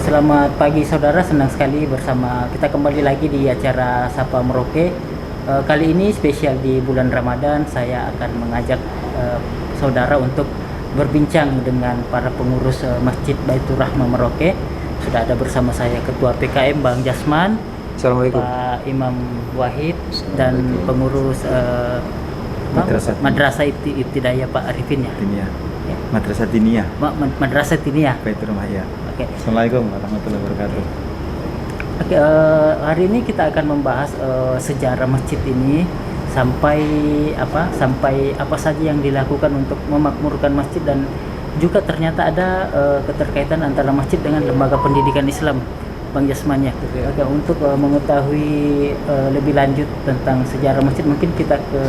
Selamat pagi saudara, senang sekali bersama kita kembali lagi di acara Sapa Merauke. Kali ini spesial di bulan Ramadan, saya akan mengajak saudara untuk berbincang dengan para pengurus Masjid Baitur Rahmah Merauke. Sudah ada bersama saya Ketua PKM Bang Jasman, Assalamualaikum. Pak Imam Wahid, dan pengurus Madrasah Ibtidaiyah Pak Arifin ya. Diniyah. Madrasah Diniyah. Madrasah Diniyah. Baitur Rahmah ya. Oke. Assalamualaikum warahmatullahi wabarakatuh. Oke, hari ini kita akan membahas sejarah masjid ini sampai apa saja yang dilakukan untuk memakmurkan masjid, dan juga ternyata ada keterkaitan antara masjid dengan lembaga pendidikan Islam, Bang Jasman ya. Oke, untuk mengetahui lebih lanjut tentang sejarah masjid, mungkin kita ke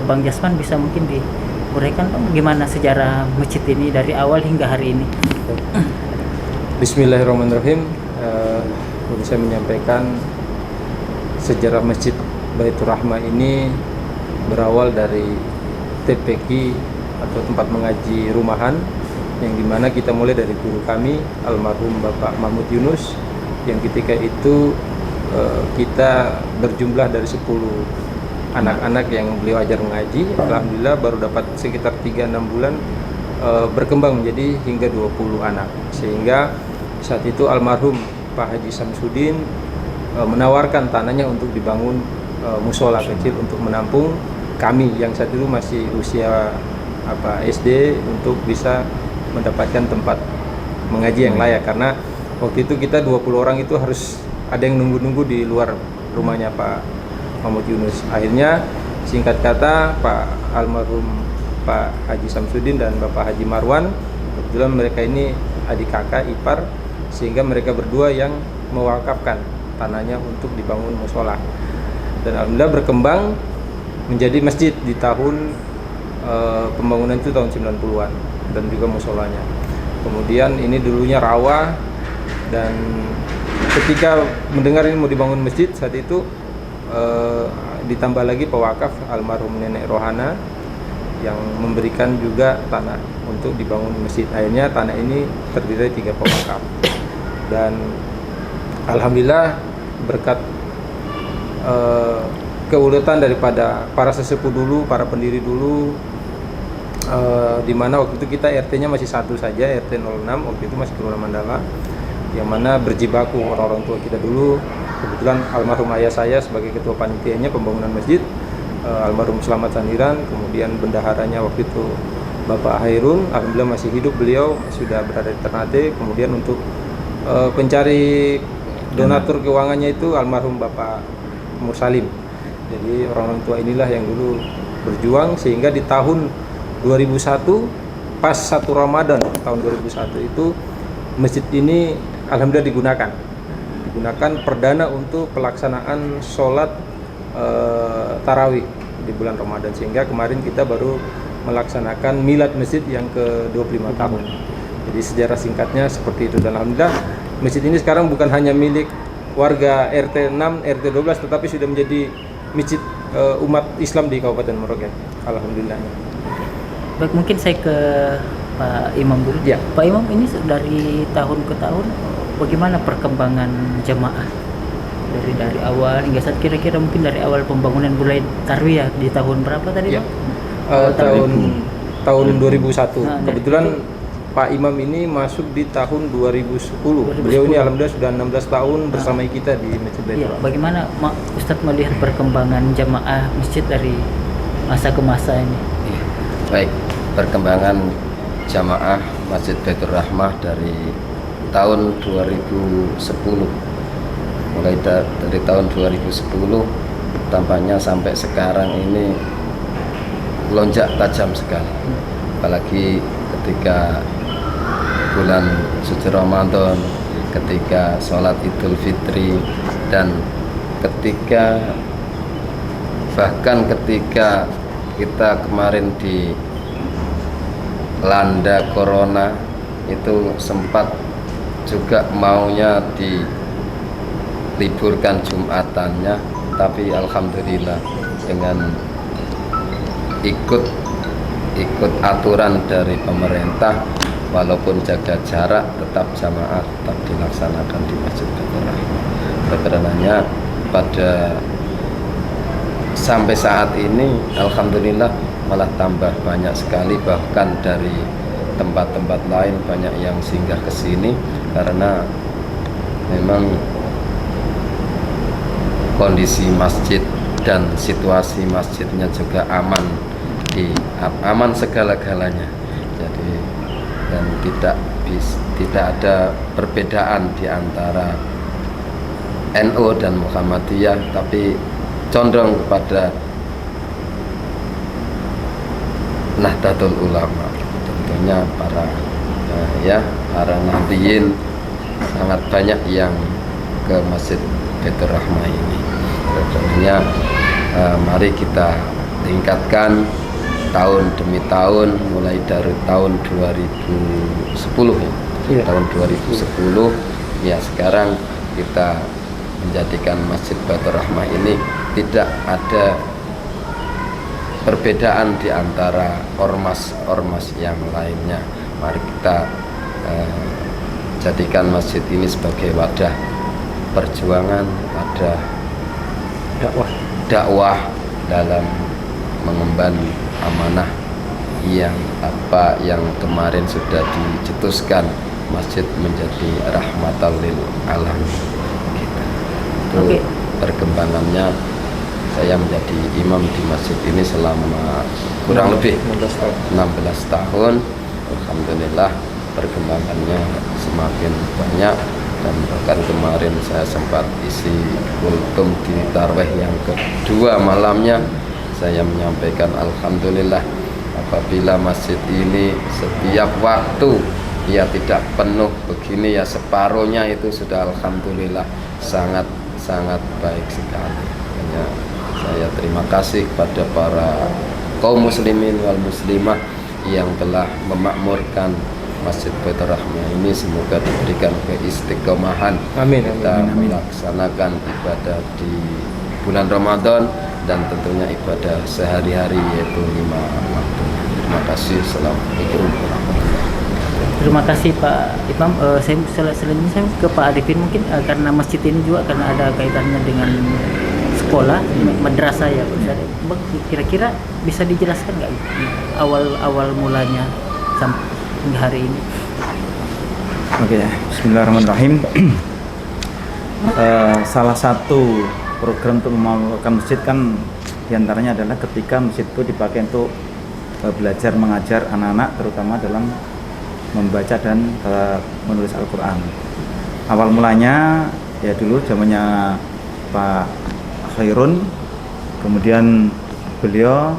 Bang Jasman, bisa mungkin diuraikan Bang, gimana sejarah masjid ini dari awal hingga hari ini. Bismillahirrahmanirrahim. Saya menyampaikan sejarah Masjid Baitur Rahmah ini berawal dari TPQ atau tempat mengaji rumahan, yang dimana kita mulai dari guru kami almarhum Bapak Mahmud Yunus, yang ketika itu kita berjumlah dari 10 anak-anak yang beliau ajar mengaji. Alhamdulillah baru dapat sekitar 3-6 bulan berkembang menjadi hingga 20 anak, sehingga saat itu almarhum Pak Haji Samsudin menawarkan tanahnya untuk dibangun musola kecil untuk menampung kami yang saat itu masih usia SD, untuk bisa mendapatkan tempat mengaji yang layak, karena waktu itu kita 20 orang itu harus ada yang nunggu-nunggu di luar rumahnya Pak Mahmud Yunus. Akhirnya singkat kata Pak almarhum Pak Haji Samsudin dan Bapak Haji Marwan, kebetulan mereka ini adik kakak ipar, sehingga mereka berdua yang mewakafkan tanahnya untuk dibangun musola, dan alhamdulillah berkembang menjadi masjid di tahun pembangunan itu tahun 90-an, dan juga musolanya. Kemudian ini dulunya rawa, dan ketika mendengar ini mau dibangun masjid, saat itu ditambah lagi pewakaf almarhum Nenek Rohana yang memberikan juga tanah untuk dibangun masjid. Akhirnya tanah ini terdiri dari 3 pewakaf, dan alhamdulillah berkat keuletan daripada para sesepuh dulu, para pendiri dulu, di mana waktu itu kita RT-nya masih satu saja, RT 06, waktu itu masih Kelurahan Mandala, yang mana berjibaku orang-orang tua kita dulu. Kebetulan almarhum ayah saya sebagai ketua panitianya pembangunan masjid, almarhum Selamat Sandiran, kemudian bendaharanya waktu itu Bapak Hairun, alhamdulillah masih hidup, beliau sudah berada di Ternate. Kemudian untuk pencari donatur keuangannya itu almarhum Bapak Mursalim. Jadi orang-orang tua inilah yang dulu berjuang, sehingga di tahun 2001 pas 1 Ramadan tahun 2001 itu masjid ini alhamdulillah digunakan perdana untuk pelaksanaan sholat tarawih di bulan Ramadan, sehingga kemarin kita baru melaksanakan milad masjid yang ke-25 tahun. Jadi sejarah singkatnya seperti itu, dan alhamdulillah masjid ini sekarang bukan hanya milik warga RT 6, RT 12, tetapi sudah menjadi masjid umat Islam di Kabupaten Merauke, alhamdulillah. Baik, mungkin saya ke Pak Imam dulu. Ya. Pak Imam, ini dari tahun ke tahun bagaimana perkembangan jamaah dari awal hingga saat, kira-kira mungkin dari awal pembangunan mulai tarwiyah di tahun berapa tadi? Ya. Bang? Tahun 2001. Nah, kebetulan Pak Imam ini masuk di tahun 2010. Beliau ini alhamdulillah sudah 16 tahun bersama kita di Masjid Baitur Rahmah. Bagaimana Ustadz melihat perkembangan jamaah masjid dari masa ke masa ini? Baik, perkembangan jamaah Masjid Baitur Rahmah dari tahun 2010, mulai dari tahun 2010 tampaknya sampai sekarang ini lonjak tajam sekali, apalagi ketika bulan suci Ramadan, ketika sholat Idul Fitri, dan bahkan ketika kita kemarin dilanda corona, itu sempat juga maunya diliburkan Jumatannya, tapi alhamdulillah dengan ikut aturan dari pemerintah, walaupun jaga jarak tetap jamaah tetap dilaksanakan di Masjid Baitur Rahmah. Karenanya pada sampai saat ini alhamdulillah malah tambah banyak sekali, bahkan dari tempat-tempat lain banyak yang singgah ke sini karena memang kondisi masjid dan situasi masjidnya juga aman segala-galanya. Jadi dan tidak ada perbedaan di antara NU dan Muhammadiyah, tapi condong kepada Nahdlatul Ulama. Tentunya para nahdliyin sangat banyak yang ke Masjid Baitur Rahmah ini. Tentunya mari kita tingkatkan tahun demi tahun, mulai dari tahun 2010 ya. Iya. Tahun 2010 ya, sekarang kita menjadikan Masjid Baitur Rahmah ini tidak ada perbedaan di antara ormas yang lainnya. Mari kita jadikan masjid ini sebagai wadah perjuangan, wadah dakwah dalam mengemban amanah yang kemarin sudah dicetuskan, masjid menjadi rahmatan lil alamin. Itu Oke. perkembangannya. Saya menjadi imam di masjid ini selama kurang lebih 16 tahun. Alhamdulillah perkembangannya semakin banyak, dan bahkan kemarin saya sempat isi kultum di tarawih yang kedua malamnya. Saya menyampaikan alhamdulillah apabila masjid ini setiap waktu ya tidak penuh begini ya, separuhnya itu sudah alhamdulillah sangat baik sekali. Hanya saya terima kasih kepada para kaum muslimin wal muslimah yang telah memakmurkan Masjid Baitur Rahmah ini. Semoga diberikan keistiqomahan. Amin. Kita melaksanakan ibadah di bulan Ramadan dan tentunya ibadah sehari-hari, yaitu 5 waktu. Terima kasih. Assalamualaikum warahmatullahi wabarakatuh. Terima kasih Pak Imam. Selanjutnya saya ke Pak Arifin mungkin, karena masjid ini juga karena ada kaitannya dengan sekolah, madrasah ya Pak. Bang, kira-kira bisa dijelaskan nggak awal mulanya sampai hingga hari ini? Oke, bismillahirrahmanirrahim. Salah satu program untuk membangun masjid kan diantaranya adalah ketika masjid itu dipakai untuk belajar mengajar anak-anak, terutama dalam membaca dan menulis Al-Quran. Awal mulanya ya dulu zamannya Pak Khairun, kemudian beliau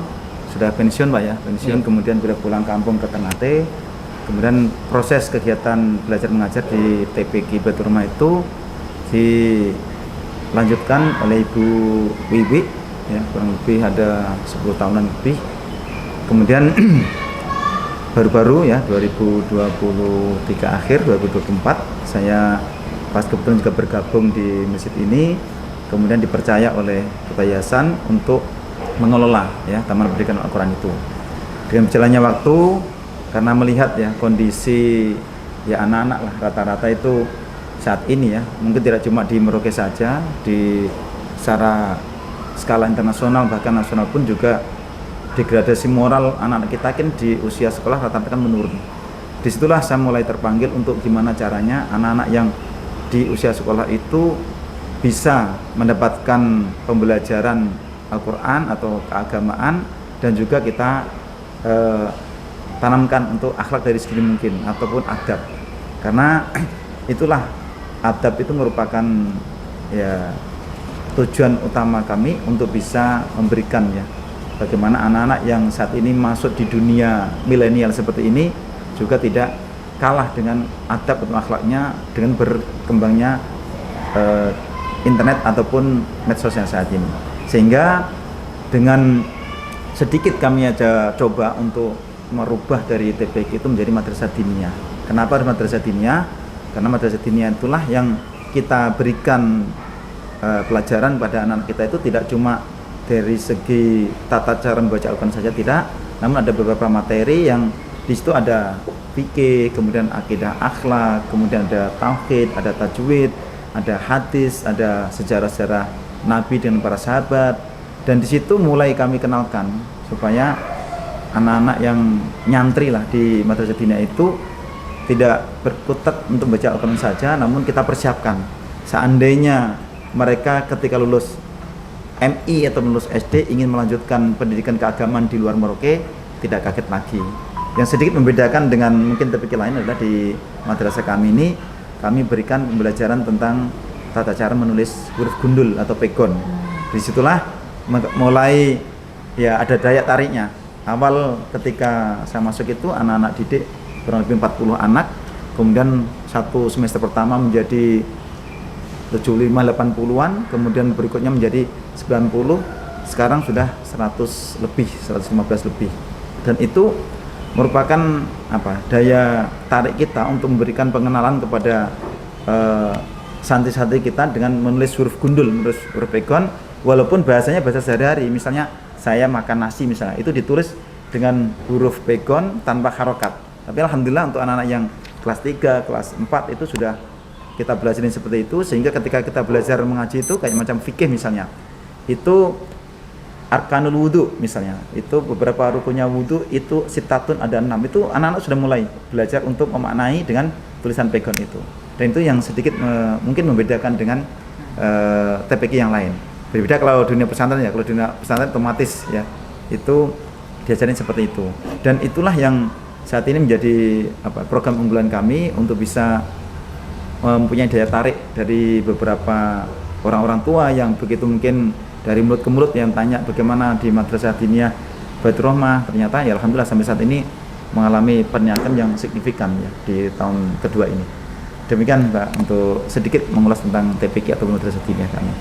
sudah pensiun Pak ya, pensiun, kemudian beliau pulang kampung ke Ternate. Kemudian proses kegiatan belajar mengajar di TPQ Baitur Rahmah itu dilanjutkan oleh Ibu Wiwi ya, kurang lebih ada 10 tahunan lebih. Kemudian baru-baru ya 2023 akhir 2024 saya pas kebetulan juga bergabung di masjid ini, kemudian dipercaya oleh Ketua Yayasan untuk mengelola ya Taman Pendidikan Al-Quran itu. Dengan berjalannya waktu, karena melihat ya kondisi ya anak-anak lah rata-rata itu saat ini ya, mungkin tidak cuma di Merauke saja, di secara skala internasional bahkan nasional pun juga degradasi moral anak-anak kita kan di usia sekolah rata-rata kan menurun. Disitulah saya mulai terpanggil untuk gimana caranya anak-anak yang di usia sekolah itu bisa mendapatkan pembelajaran Al-Quran atau keagamaan, dan juga kita tanamkan untuk akhlak dari segini mungkin ataupun adab, karena itulah adab itu merupakan ya tujuan utama kami untuk bisa memberikan ya bagaimana anak-anak yang saat ini masuk di dunia milenial seperti ini juga tidak kalah dengan adab atau akhlaknya dengan berkembangnya internet ataupun medsos yang saat ini. Sehingga dengan sedikit kami aja coba untuk merubah dari TPQ itu menjadi madrasah diniyah. Kenapa harus madrasah diniyah? Karena madrasah diniyah itulah yang kita berikan pelajaran pada anak kita itu tidak cuma dari segi tata cara membaca Al-Quran saja tidak, namun ada beberapa materi yang Di situ ada fikih, kemudian akidah akhlak, kemudian ada tauhid, ada tajwid, ada hadis, ada sejarah-sejarah Nabi dengan para sahabat. Dan di situ mulai kami kenalkan supaya anak-anak yang nyantri lah di Madrasah Diniyah itu tidak berkutat untuk baca Al-Quran saja, namun kita persiapkan seandainya mereka ketika lulus MI atau lulus SD ingin melanjutkan pendidikan keagamaan di luar Merauke, tidak kaget lagi. Yang sedikit membedakan dengan mungkin TPQ lain adalah di madrasah kami ini, kami berikan pembelajaran tentang tata cara menulis huruf gundul atau pegon. Disitulah mulai ya ada daya tariknya. Awal ketika saya masuk itu anak-anak didik kurang lebih 40 anak, kemudian satu semester pertama menjadi 75-80-an, kemudian berikutnya menjadi 90, sekarang sudah 100 lebih, 115 lebih. Dan itu merupakan daya tarik kita untuk memberikan pengenalan kepada santri-santri kita dengan menulis huruf gundul, menulis huruf pegon, walaupun bahasanya bahasa sehari-hari. Misalnya saya makan nasi misalnya, itu ditulis dengan huruf pegon tanpa harokat. Tapi alhamdulillah untuk anak-anak yang kelas 3, kelas 4 itu sudah kita belajarin seperti itu, sehingga ketika kita belajar mengaji itu kayak macam fikih misalnya, itu arkanul wudu misalnya, itu beberapa rukunnya wudu itu sitatun ada 6, itu anak-anak sudah mulai belajar untuk memaknai dengan tulisan pegon itu. Dan itu yang sedikit mungkin membedakan dengan TPQ yang lain. Berbeda kalau dunia pesantren ya, kalau dunia pesantren otomatis ya itu diajarin seperti itu. Dan itulah yang saat ini menjadi program unggulan kami untuk bisa mempunyai daya tarik dari beberapa orang-orang tua yang begitu mungkin dari mulut ke mulut yang tanya bagaimana di Madrasah Diniyah Baitur Rahmah, ternyata ya alhamdulillah sampai saat ini mengalami peningkatan yang signifikan ya di tahun kedua ini. Demikian Pak untuk sedikit mengulas tentang TPQ atau Madrasah Diniyah kami.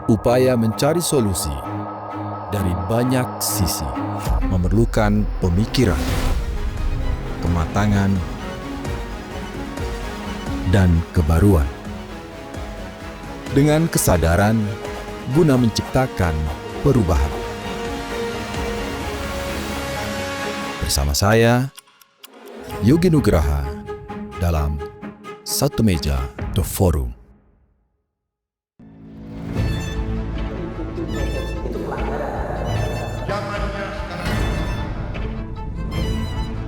Upaya mencari solusi dari banyak sisi memerlukan pemikiran, kematangan, dan kebaruan. Dengan kesadaran guna menciptakan perubahan. Bersama saya, Yogi Nugraha, dalam Satu Meja The Forum.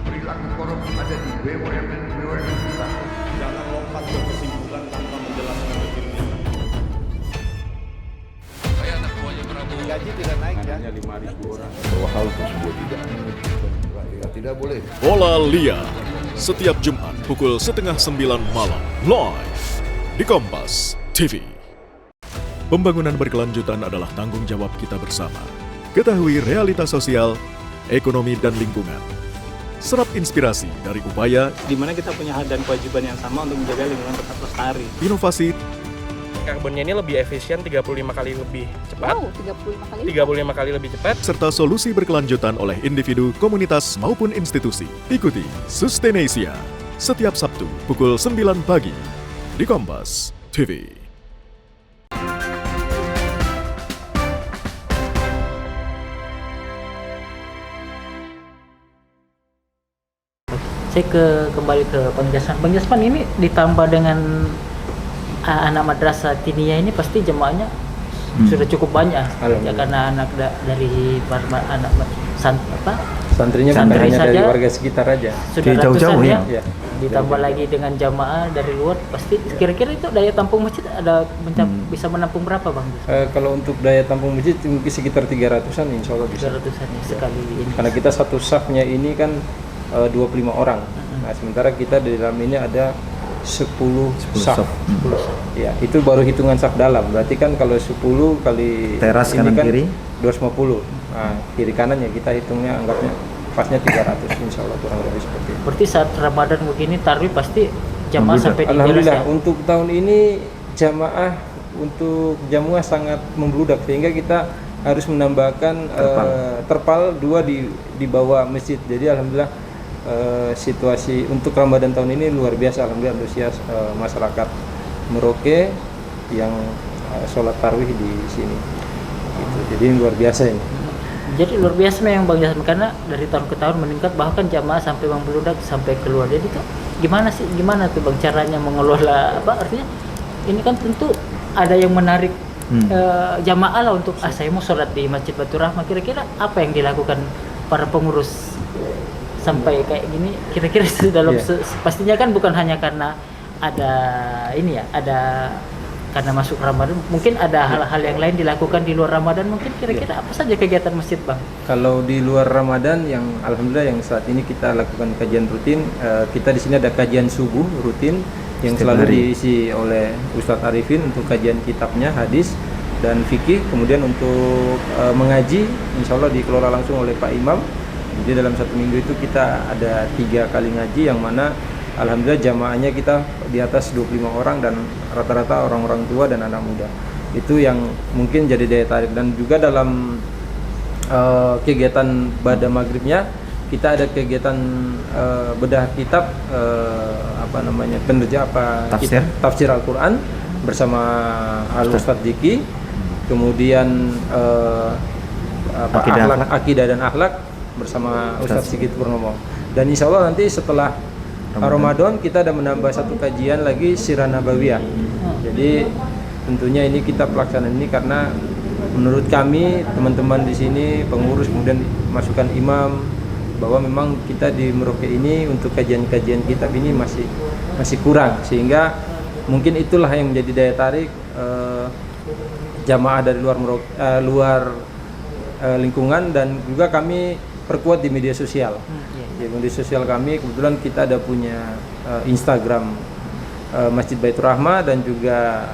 Perilaku korup ada di BUMN kita. Jangan lompat ke kesimpulan tanpa menjelaskan detailnya. Saya anak buahnya Prabowo. Gaji tidak naik ya. Hanya 5.000 orang. Bahwa hal tersebut tidak boleh. Bola Liar setiap Jumat pukul 8:30 malam live di Kompas TV. Pembangunan berkelanjutan adalah tanggung jawab kita bersama. Ketahui realitas sosial, ekonomi, dan lingkungan. Serap inspirasi dari upaya di mana kita punya hak dan kewajiban yang sama untuk menjaga lingkungan tetap lestari. Inovasi karbonnya ini lebih efisien 35 kali lebih cepat. Wow, 35 kali. 35 kali lebih cepat. Serta solusi berkelanjutan oleh individu, komunitas, maupun institusi. Ikuti Sustainasia setiap Sabtu pukul 9 pagi di Kompas TV. Saya kembali ke Bang Jasman. Bang Jasman ini ditambah dengan anak madrasah Diniyah ini pasti jemaahnya sudah cukup banyak ya, karena anak dari anak santrinya bukan hanya dari warga sekitar aja, sudah jauh-jauh ratusan ya. Ditambah lagi dengan jamaah dari luar, pasti kira-kira itu daya tampung masjid ada bisa menampung berapa Bang? Kalau untuk daya tampung masjid mungkin sekitar 300-an insya Allah bisa. 300-an ya, sekali ini. Karena kita satu safnya ini kan 25 orang. Nah, sementara kita di dalam ini ada 10 saf. Ya, itu baru hitungan saf dalam. Berarti kan kalau 10 kali teras ini kanan kan kiri 250. Nah, kiri kanannya kita hitungnya anggapnya pasnya 300 insya Allah kurang lebih seperti itu. Berarti saat Ramadan begini tarawih pasti jamaah sampai di Alhamdulillah teras ya? Untuk tahun ini jamaah sangat membludak sehingga kita harus menambahkan terpal 2 di bawah masjid. Jadi alhamdulillah situasi untuk Ramadan tahun ini luar biasa, alhamdulillah antusias masyarakat Merauke yang sholat tarawih di sini. Gitu. Jadi luar biasa ini. Jadi luar biasa memang Bang Jasman, karena dari tahun ke tahun meningkat, bahkan jamaah sampai membludak sampai keluar. Jadi itu gimana tuh Bang caranya mengelola, apa artinya ini kan tentu ada yang menarik jamaah lah untuk saya mau sholat di Masjid Baitur Rahmah. Kira-kira apa yang dilakukan para pengurus sampai kayak gini? Kira-kira dalam pastinya kan bukan hanya karena ada ini ya, ada karena masuk Ramadan, mungkin ada hal-hal yang lain dilakukan di luar Ramadan. Mungkin kira-kira apa saja kegiatan masjid Bang? Kalau di luar Ramadan yang alhamdulillah yang saat ini kita lakukan kajian rutin, kita di sini ada kajian subuh rutin yang selalu diisi oleh Ustadz Arifin untuk kajian kitabnya, hadis dan fikih. Kemudian untuk mengaji, insya Allah dikelola langsung oleh Pak Imam. Jadi dalam satu minggu itu kita ada 3 kali ngaji, yang mana alhamdulillah jamaahnya kita di atas 25 orang dan rata-rata orang-orang tua dan anak muda. Itu yang mungkin jadi daya tarik. Dan juga dalam kegiatan pada maghribnya kita ada kegiatan bedah kitab tafsir Al-Quran bersama Al-Ustadz Diki. Kemudian akidah dan akhlak bersama Ustadz Sigit Purnomo. Dan insya Allah nanti setelah Ramadan kita ada menambah satu kajian lagi Sirah Nabawiyah. Jadi tentunya ini kita pelaksanaan ini karena menurut kami teman-teman di sini pengurus, kemudian masukan imam, bahwa memang kita di Merauke ini untuk kajian-kajian kitab ini masih kurang, sehingga mungkin itulah yang menjadi daya tarik jamaah dari luar lingkungan. Dan juga kami perkuat di media sosial. Di media sosial kami kebetulan kita ada punya Instagram Masjid Baitur Rahmah dan juga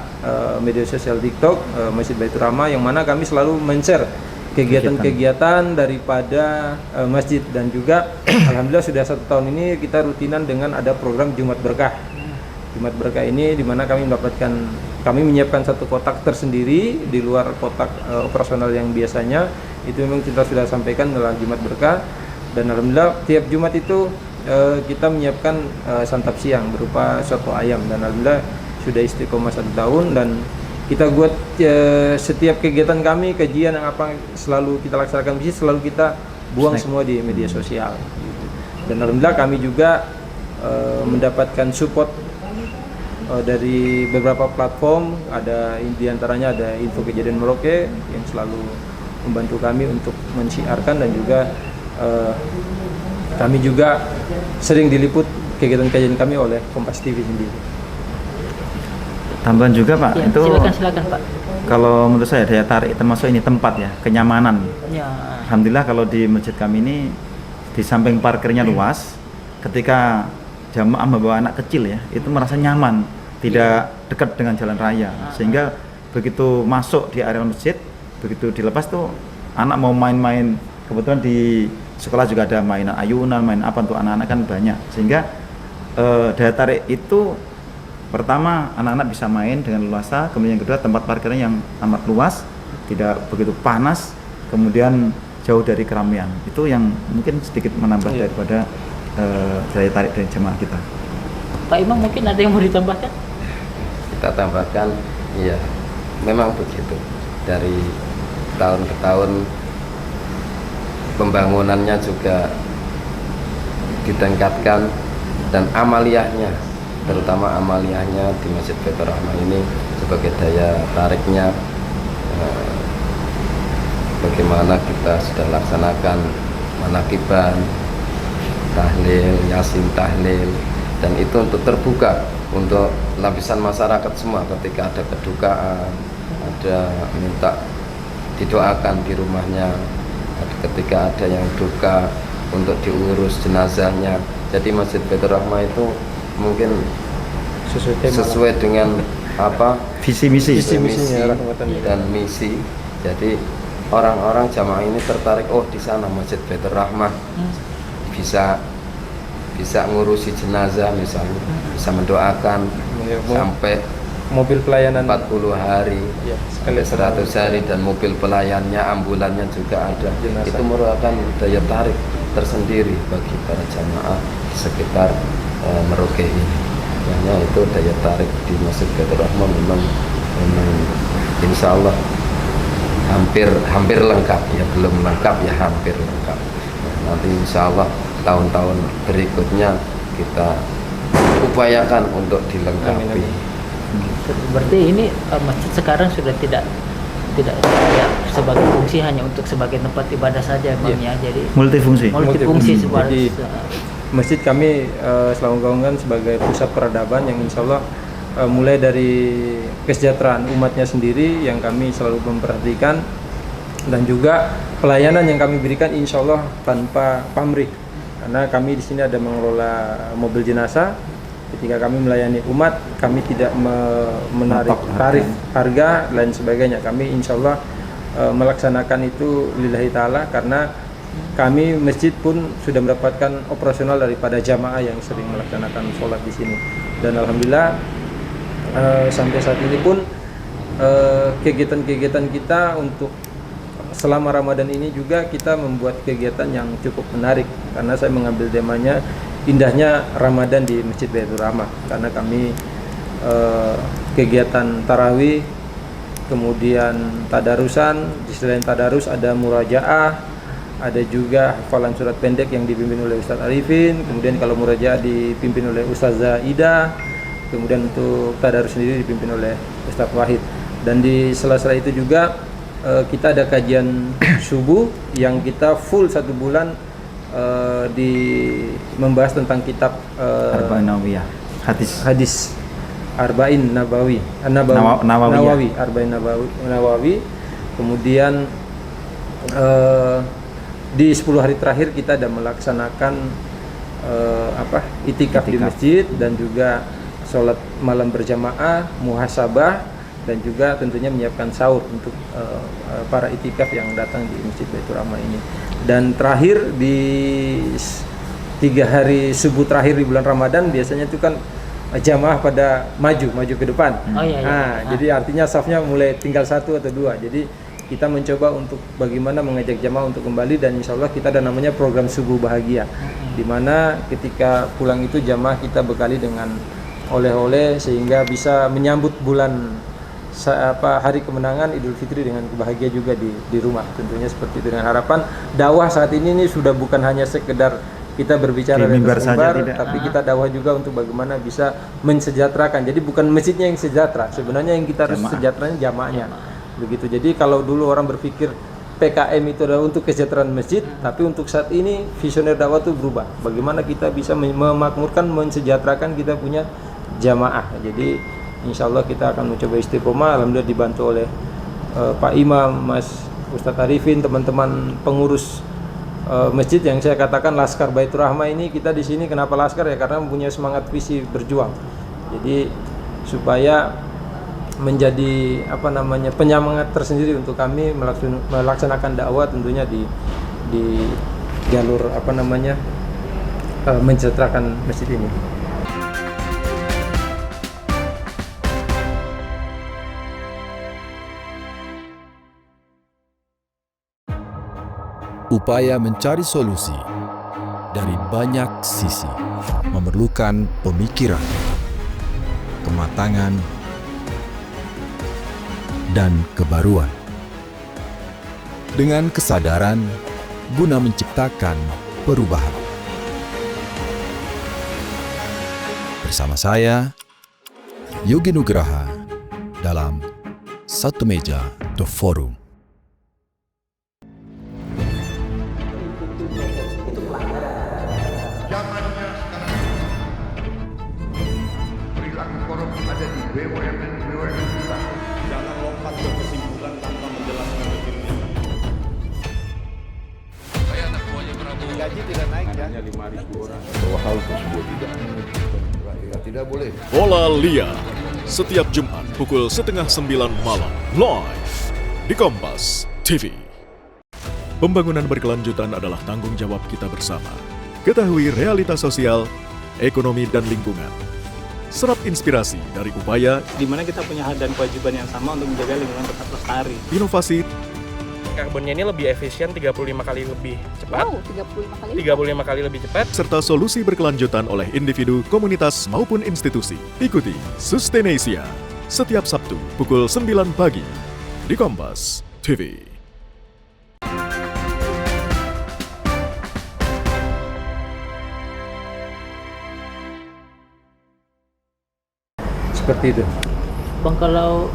media sosial TikTok Masjid Baitur Rahmah, yang mana kami selalu men-share kegiatan-kegiatan daripada masjid. Dan juga alhamdulillah sudah 1 tahun ini kita rutinan dengan ada program Jumat Berkah. Jumat Berkah ini dimana kami menyiapkan satu kotak tersendiri di luar kotak operasional yang biasanya. Itu memang kita sudah sampaikan adalah Jumat Berkah. Dan alhamdulillah tiap Jumat itu kita menyiapkan santap siang berupa soto ayam, dan alhamdulillah sudah istiqomah 1 tahun. Dan kita buat setiap kegiatan kami, kajian yang apa selalu kita laksanakan di sini, selalu kita buang semua di media sosial. Dan alhamdulillah kami juga mendapatkan support dari beberapa platform. Ada diantaranya ada Info Kejadian Merauke yang selalu membantu kami untuk mensiarkan, dan juga kami juga sering diliput kegiatan kajian kami oleh Kompas TV sendiri. Tambahan juga Pak, ya, itu silakan Pak. Kalau menurut saya daya tarik termasuk ini tempat ya, kenyamanan. Ya. Alhamdulillah kalau di masjid kami ini di samping parkirnya luas, ketika jamaah membawa anak kecil ya, itu merasa nyaman, tidak dekat dengan jalan raya, sehingga begitu masuk di area masjid, begitu dilepas tuh anak mau main-main. Kebetulan di sekolah juga ada mainan ayunan, main apa untuk anak-anak kan banyak, sehingga daya tarik itu pertama anak-anak bisa main dengan leluasa, kemudian yang kedua tempat parkirnya yang amat luas, tidak begitu panas, kemudian jauh dari keramaian. Itu yang mungkin sedikit menambah daripada daya tarik dari jemaah kita. Pak Imam, mungkin ada yang mau ditambahkan? Kita tambahkan, ya memang begitu. Dari tahun ke tahun pembangunannya juga ditingkatkan, dan amaliyahnya, terutama amaliyahnya di Masjid Baitur Rahmah ini sebagai daya tariknya. Bagaimana kita sudah laksanakan manakiban, tahlil, yasin tahlil, dan itu untuk terbuka untuk lapisan masyarakat semua. Ketika ada kedukaan, ada minta didoakan di rumahnya, ketika ada yang duka untuk diurus jenazahnya. Jadi Masjid Baitur Rahmah itu mungkin sesuai dengan apa visi misi dan misi. Jadi orang-orang jamaah ini tertarik, oh di sana Masjid Baitur Rahmah bisa ngurusi jenazah misalnya, bisa mendoakan sampai mobil pelayanan 40 hari sampai 100 hari, dan mobil pelayannya, ambulannya juga ada. Itu merupakan daya tarik tersendiri bagi para jamaah di sekitar Merauke ini. Makanya itu daya tarik di Masjid Baitur Rahmah memang insya Allah hampir lengkap ya, belum lengkap ya hampir lengkap. Nanti insya Allah tahun-tahun berikutnya kita upayakan untuk dilengkapi. Berarti ini masjid sekarang sudah tidak ya, sebagai fungsi hanya untuk sebagai tempat ibadah saja Bang ya. Jadi Multifungsi. multifungsi Jadi masjid kami selalu gaungkan sebagai pusat peradaban yang insya Allah mulai dari kesejahteraan umatnya sendiri yang kami selalu memperhatikan, dan juga pelayanan yang kami berikan insya Allah tanpa pamrih, karena kami di sini ada mengelola mobil jenazah. Ketika kami melayani umat, kami tidak menarik tarif harga lain sebagainya. Kami insya Allah melaksanakan itu lillahi ta'ala, karena kami masjid pun sudah mendapatkan operasional daripada jamaah yang sering melaksanakan sholat di sini. Dan alhamdulillah sampai saat ini pun kegiatan-kegiatan kita untuk selama Ramadan ini juga kita membuat kegiatan yang cukup menarik, karena saya mengambil temanya indahnya Ramadan di Masjid Baitur Rahmah, karena kami kegiatan tarawih, kemudian tadarusan, di selain tadarus ada murajaah, ada juga hafalan surat pendek yang dipimpin oleh Ustaz Arifin, kemudian kalau murajaah dipimpin oleh Ustazah Ida, kemudian untuk tadarus sendiri dipimpin oleh Ustaz Wahid. Dan di sela-sela itu juga kita ada kajian subuh yang kita full 1 bulan membahas tentang kitab Arba'in Nawawiyah, hadis Arba'in Nawawi, Arba'in Nawawi. Kemudian di 10 hari terakhir kita ada melaksanakan itikaf di masjid, dan juga sholat malam berjamaah, muhasabah, dan juga tentunya menyiapkan sahur untuk para itikaf yang datang di Masjid Baitur Rahmah ini. Dan terakhir di 3 hari subuh terakhir di bulan Ramadan biasanya itu kan jamaah pada maju ke depan. Jadi artinya safnya mulai tinggal 1 atau 2. Jadi kita mencoba untuk bagaimana mengajak jamaah untuk kembali, dan insya Allah kita ada namanya program subuh bahagia, di mana ketika pulang itu jamaah kita bekali dengan oleh-oleh sehingga bisa menyambut bulan hari kemenangan Idul Fitri dengan bahagia juga di rumah. Tentunya seperti itu, dengan harapan dakwah saat ini sudah bukan hanya sekedar kita berbicara di mimbar saja, tapi kita dakwah juga untuk bagaimana bisa mensejahterakan. Jadi bukan masjidnya yang sejahtera, sebenarnya yang kita harus sejahteranya jamaahnya. Begitu. Jadi kalau dulu orang berpikir PKM itu adalah untuk kesejahteraan masjid, tapi untuk saat ini visioner dakwah itu berubah. Bagaimana kita bisa memakmurkan, mensejahterakan kita punya jamaah. Jadi insya Allah kita akan mencoba istiqomah. Alhamdulillah dibantu oleh Pak Imam, Mas Ustadz Arifin, teman-teman pengurus masjid yang saya katakan Laskar Baitur Rahmah ini. Kita di sini kenapa Laskar ya? Karena mempunyai semangat visi berjuang. Jadi supaya menjadi penyemangat tersendiri untuk kami melaksanakan dakwah tentunya di jalur mensejahterakan masjid ini. Upaya mencari solusi dari banyak sisi memerlukan pemikiran, kematangan, dan kebaruan. Dengan kesadaran guna menciptakan perubahan. Bersama saya, Yogi Nugraha, dalam Satu Meja The Forum. Gaji tidak naik ya. Hanya 5.000 orang. Bahwa hal tersebut tidak boleh. Bola Liar setiap Jumat pukul 8:30 malam live di Kompas TV. Pembangunan berkelanjutan adalah tanggung jawab kita bersama. Ketahui realitas sosial, ekonomi, dan lingkungan. Serap inspirasi dari upaya di mana kita punya hak dan kewajiban yang sama untuk menjaga lingkungan tetap lestari. Inovasi karbonnya ini lebih efisien 35 kali lebih cepat. Wow, 35 kali. 35 kali lebih cepat. serta solusi berkelanjutan oleh individu, komunitas, maupun institusi. Ikuti Sustainasia setiap Sabtu pukul 9 pagi di Kompas TV. Seperti itu. Bang, kalau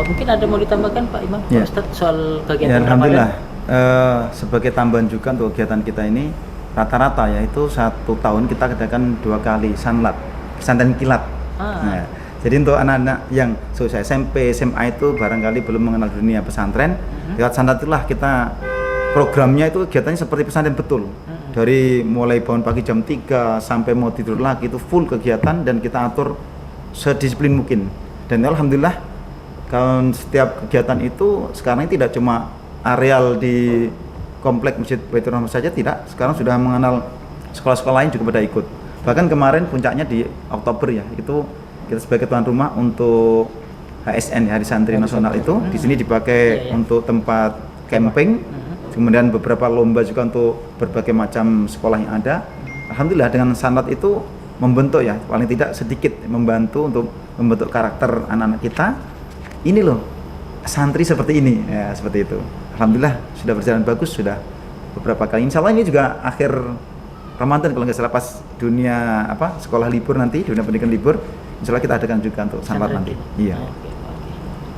mungkin ada mau ditambahkan Pak Imam, Ya. Pak Ustadz, soal Ya, kegiatan alhamdulillah. Ramadan? Sebagai tambahan juga untuk kegiatan kita ini rata-rata yaitu 1 tahun kita adakan 2 kali sanlat, pesantren kilat. Nah, jadi untuk anak-anak yang selesai SMP, SMA itu barangkali belum mengenal dunia pesantren, lewat sanlat itulah kita programnya itu kegiatannya seperti pesantren betul. Dari mulai bangun pagi jam 3 sampai mau tidur lagi itu full kegiatan dan kita atur sedisiplin mungkin. Dan alhamdulillah kalau setiap kegiatan itu sekarang ini tidak cuma areal di komplek Masjid Baitur Rahmah saja, tidak, sekarang sudah mengenal sekolah-sekolah lain juga pada ikut. Bahkan kemarin puncaknya di Oktober ya, itu kita sebagai tuan rumah untuk HSN, Hari Santri Nasional itu di sini dipakai untuk tempat camping, kemudian beberapa lomba juga untuk berbagai macam sekolah yang ada. Alhamdulillah dengan sanlat itu membentuk ya, paling tidak sedikit membantu untuk membentuk karakter anak-anak kita. Ini loh santri seperti ini ya, seperti itu. Alhamdulillah sudah berjalan bagus, sudah beberapa kali. Insya Allah ini juga akhir Ramadan kalau nggak salah, pas dunia sekolah libur nanti, dunia pendidikan libur, insya Allah kita adakan juga untuk sanlat nanti. Iya. Oke.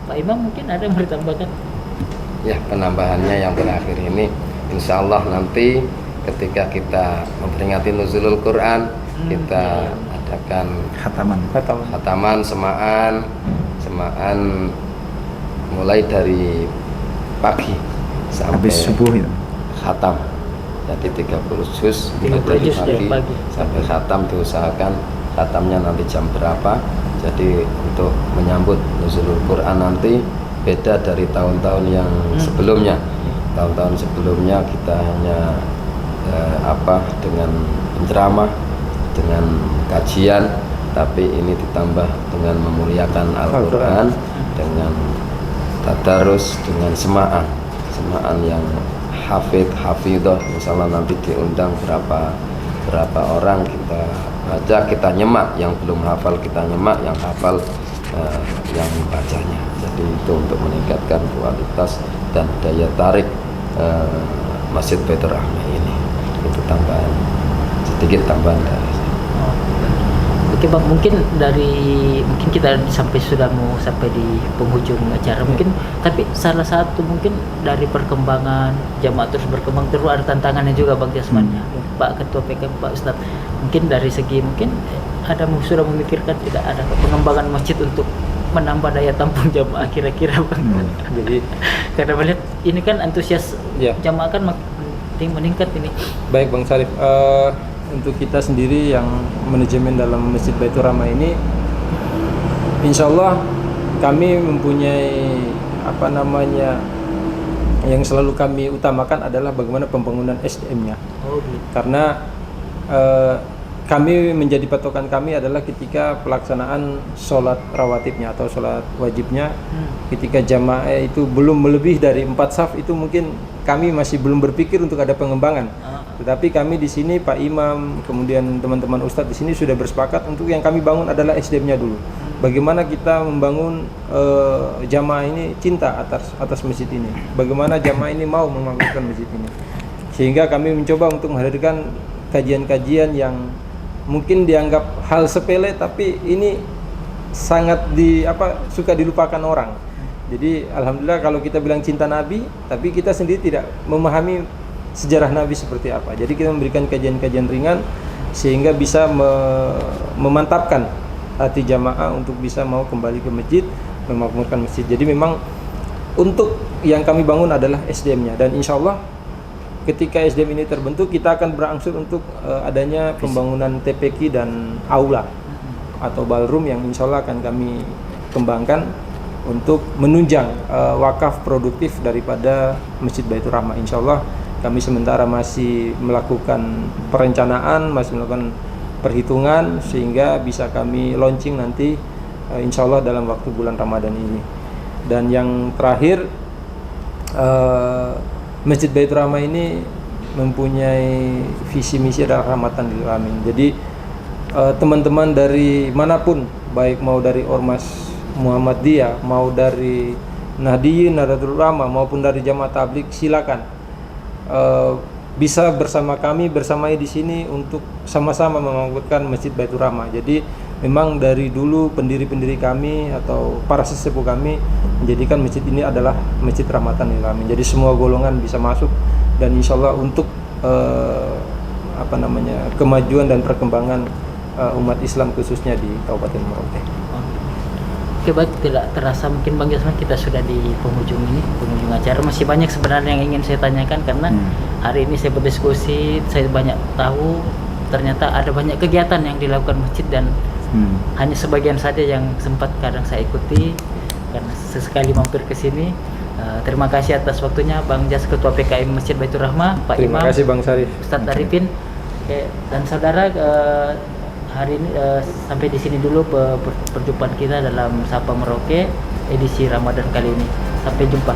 Pak Imam mungkin ada yang mau ditambahkan? Ya, penambahannya yang terakhir ini, insya Allah nanti ketika kita memperingati Nuzulul Quran, kita adakan khataman semaan mulai dari pagi sampai Habis subuh itu. khatam. Jadi 30 juz mulai dari pagi sampai khatam, diusahakan khatamnya nanti jam berapa. Jadi untuk menyambut Nuzulul Quran nanti beda dari tahun-tahun yang sebelumnya. Tahun-tahun sebelumnya kita hanya dengan penceramah, dengan kajian, tapi ini ditambah dengan memuliakan Al-Quran, dengan tadarus, dengan semaan yang hafidhah. Misalnya nanti diundang berapa orang, kita baca, kita nyemak, yang belum hafal kita nyemak, yang hafal yang membacanya. Jadi itu untuk meningkatkan kualitas dan daya tarik Masjid Baitur Rahmah ini. Itu sedikit tambahan dari saya. Oke Bang, mungkin kita sudah mau sampai di penghujung acara mungkin, tapi salah satu mungkin dari perkembangan jamaah terus berkembang, terus ada tantangannya juga Bang Jasmannya, Pak Ketua PKM, Pak Ustadz, mungkin dari segi sudah memikirkan tidak ada pengembangan masjid untuk menambah daya tampung jamaah kira-kira Bang? Jadi karena melihat ini kan antusias jamaah kan makin meningkat ini. Baik Bang Syarif, untuk kita sendiri yang manajemen dalam Masjid Baitur Rahmah ini, insya Allah kami mempunyai yang selalu kami utamakan adalah bagaimana pembangunan SDM-nya. Karena kami menjadi patokan kami adalah ketika pelaksanaan sholat rawatibnya atau sholat wajibnya, ketika jamaah itu belum melebih dari 4 saf, itu mungkin kami masih belum berpikir untuk ada pengembangan. Tetapi kami di sini, Pak Imam, kemudian teman-teman Ustadz di sini sudah bersepakat untuk yang kami bangun adalah SDM-nya dulu. Bagaimana kita membangun jamaah ini cinta atas masjid ini. Bagaimana jamaah ini mau memakmurkan masjid ini. Sehingga kami mencoba untuk menghadirkan kajian-kajian yang mungkin dianggap hal sepele, tapi ini sangat suka dilupakan orang. Jadi alhamdulillah kalau kita bilang cinta Nabi, tapi kita sendiri tidak memahami sejarah Nabi seperti apa. Jadi kita memberikan kajian-kajian ringan sehingga bisa memantapkan hati jamaah untuk bisa mau kembali ke masjid, memakmurkan masjid. Jadi memang untuk yang kami bangun adalah SDM-nya, dan insya Allah ketika SDM ini terbentuk, kita akan berangsur untuk adanya pembangunan TPQ dan aula atau ballroom yang insya Allah akan kami kembangkan untuk menunjang wakaf produktif daripada Masjid Baitur Rahmah. Insya Allah kami sementara masih melakukan perencanaan, masih melakukan perhitungan sehingga bisa kami launching nanti insya Allah dalam waktu bulan Ramadan ini. Dan yang terakhir, Masjid Baitur Rahmah ini mempunyai visi misi adalah rahmatan lil alamin. Jadi teman-teman dari manapun, baik mau dari Ormas Muhammadiyah, mau dari Nahdliyin, Nahdlatul Ulama, maupun dari Jamaah Tabligh, silakan bisa bersama kami, bersamai di sini untuk sama-sama membangunkan Masjid Baitur Rahmah. Jadi memang dari dulu pendiri-pendiri kami atau para sesepuh kami menjadikan masjid ini adalah masjid rahmatan lil alamin. Jadi semua golongan bisa masuk, dan insya Allah untuk kemajuan dan perkembangan umat Islam khususnya di Kabupaten Merauke. Oke, baik, tidak terasa mungkin Bang Jasman kita sudah di penghujung acara. Masih banyak sebenarnya yang ingin saya tanyakan, karena hari ini saya berdiskusi, saya banyak tahu ternyata ada banyak kegiatan yang dilakukan masjid, dan hanya sebagian saja yang sempat kadang saya ikuti karena sesekali mampir ke sini. Terima kasih atas waktunya Bang Jas, Ketua PKM Masjid Baitur Rahmah, Pak Terima Imam, kasih Bang Sarif, Ustadz Arifin. Oke, dan saudara, hari ini sampai di sini dulu perjumpaan kita dalam Sapa Merauke edisi Ramadan kali ini. Sampai jumpa.